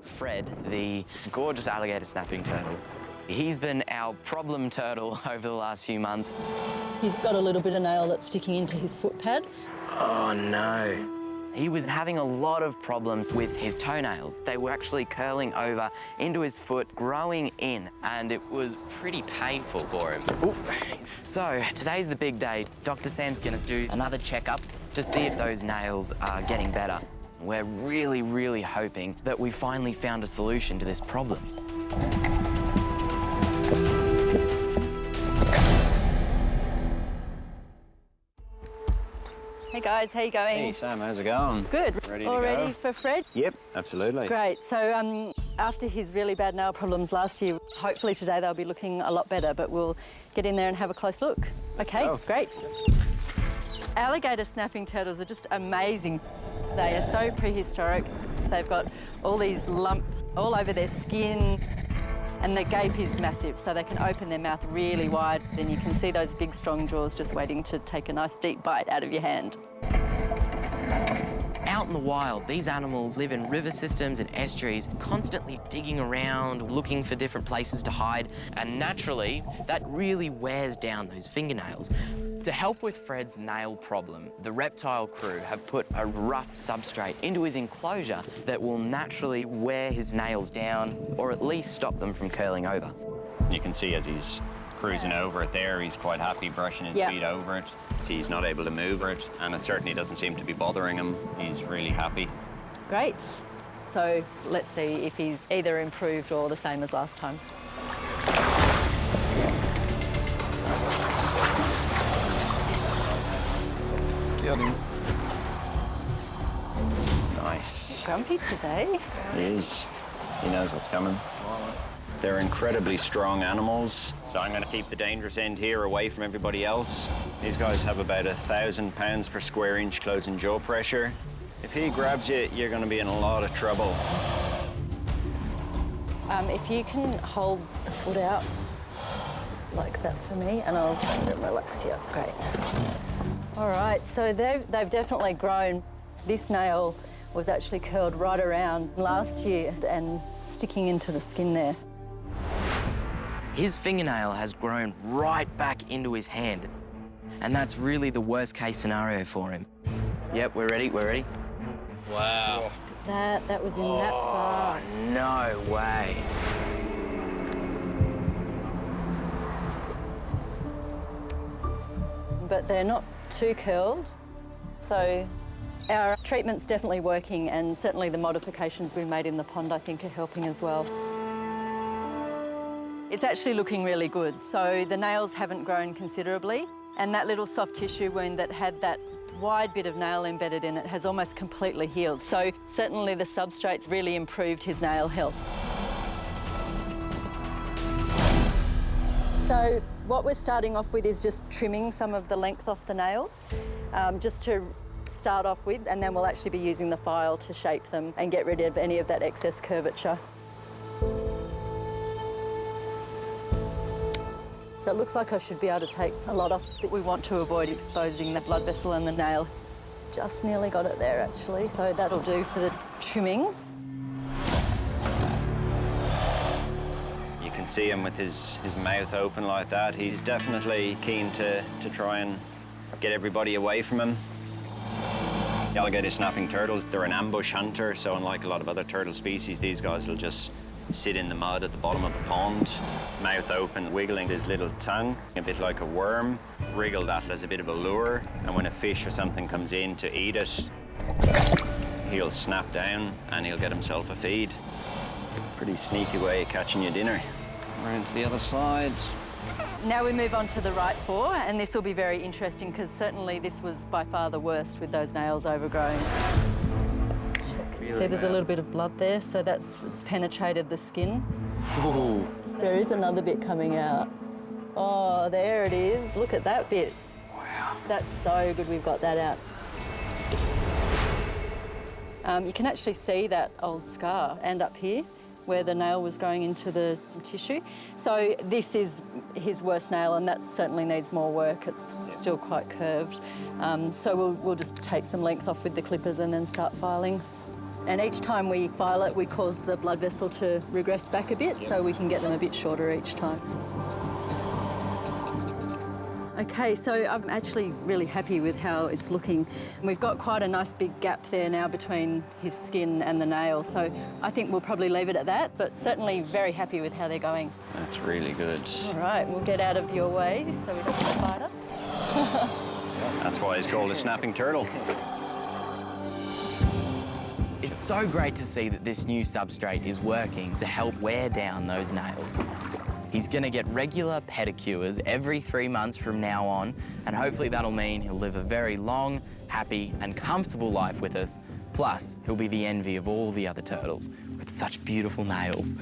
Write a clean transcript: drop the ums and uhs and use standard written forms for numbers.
Fred, the gorgeous alligator snapping turtle. He's been our problem turtle over the last few months. He's got a little bit of nail that's sticking into his foot pad. Oh no. He was having a lot of problems with his toenails. They were actually curling over into his foot, growing in, and it was pretty painful for him. Ooh. So today's the big day. Dr. Sam's gonna do another checkup to see if those nails are getting better. We're really, really hoping that we finally found a solution to this problem. Hey guys, how you going? Hey Sam, how's it going? Good. Ready All to go? ready for Fred? Yep, absolutely. Great. So after his really bad nail problems last year, hopefully today they'll be looking a lot better, but we'll get in there and have a close look. Okay, great. Alligator snapping turtles are just amazing. They are so prehistoric. They've got all these lumps all over their skin, and the gape is massive, so they can open their mouth really wide, and you can see those big, strong jaws just waiting to take a nice deep bite out of your hand. Out in the wild, these animals live in river systems and estuaries, constantly digging around, looking for different places to hide, and naturally, that really wears down those fingernails. To help with Fred's nail problem, the reptile crew have put a rough substrate into his enclosure that will naturally wear his nails down, or at least stop them from curling over. You can see as he's cruising over it there, he's quite happy brushing his feet over it. He's not able to move it, and it certainly doesn't seem to be bothering him. He's really happy. Great. So let's see if he's either improved or the same as last time. Got him. Nice. Grumpy today. He is. He knows what's coming. They're incredibly strong animals, so I'm going to keep the dangerous end here away from everybody else. These guys have about 1,000 pounds per square inch closing jaw pressure. If he grabs you, you're going to be in a lot of trouble. If you can hold the foot out like that for me, and I'll relax you. Great. All right, so they've definitely grown. This nail was actually curled right around last year and sticking into the skin there. His fingernail has grown right back into his hand, and that's really the worst case scenario for him. Yep, we're ready, we're ready. Wow. That was in that far. No way. But they're not too curled, so our treatment's definitely working, and certainly the modifications we've made in the pond I think are helping as well. It's actually looking really good. So the nails haven't grown considerably, and that little soft tissue wound that had that wide bit of nail embedded in it has almost completely healed. So certainly the substrate's really improved his nail health. So what we're starting off with is just trimming some of the length off the nails, just to start off with, and then we'll actually be using the file to shape them and get rid of any of that excess curvature. So it looks like I should be able to take a lot off, but we want to avoid exposing the blood vessel in the nail. Just nearly got it there, actually, so that'll do for the trimming. You can see him with his mouth open like that. He's definitely keen to try and get everybody away from him. The alligator snapping turtles, they're an ambush hunter, so unlike a lot of other turtle species, these guys will just sit in the mud at the bottom of the pond, mouth open, wiggling his little tongue, a bit like a worm, wriggle that as a bit of a lure, and when a fish or something comes in to eat it, he'll snap down and he'll get himself a feed. Pretty sneaky way of catching your dinner. Around to the other side. Now we move on to the right fore, and this will be very interesting because certainly this was by far the worst with those nails overgrown. See, there's a little bit of blood there, so that's penetrated the skin. Ooh. There is another bit coming out. Oh, there it is. Look at that bit. Wow. That's so good we've got that out. You can actually see that old scar and up here where the nail was going into the tissue. So this is his worst nail, and that certainly needs more work. It's still quite curved. So we'll just take some length off with the clippers and then start filing. And each time we file it, we cause the blood vessel to regress back a bit, so we can get them a bit shorter each time. Okay, so I'm actually really happy with how it's looking. We've got quite a nice big gap there now between his skin and the nail, so I think we'll probably leave it at that, but certainly very happy with how they're going. That's really good. All right, we'll get out of your way so he doesn't bite us. That's why he's called a snapping turtle. It's so great to see that this new substrate is working to help wear down those nails. He's gonna get regular pedicures every 3 months from now on, and hopefully that'll mean he'll live a very long, happy, and comfortable life with us. Plus, he'll be the envy of all the other turtles with such beautiful nails.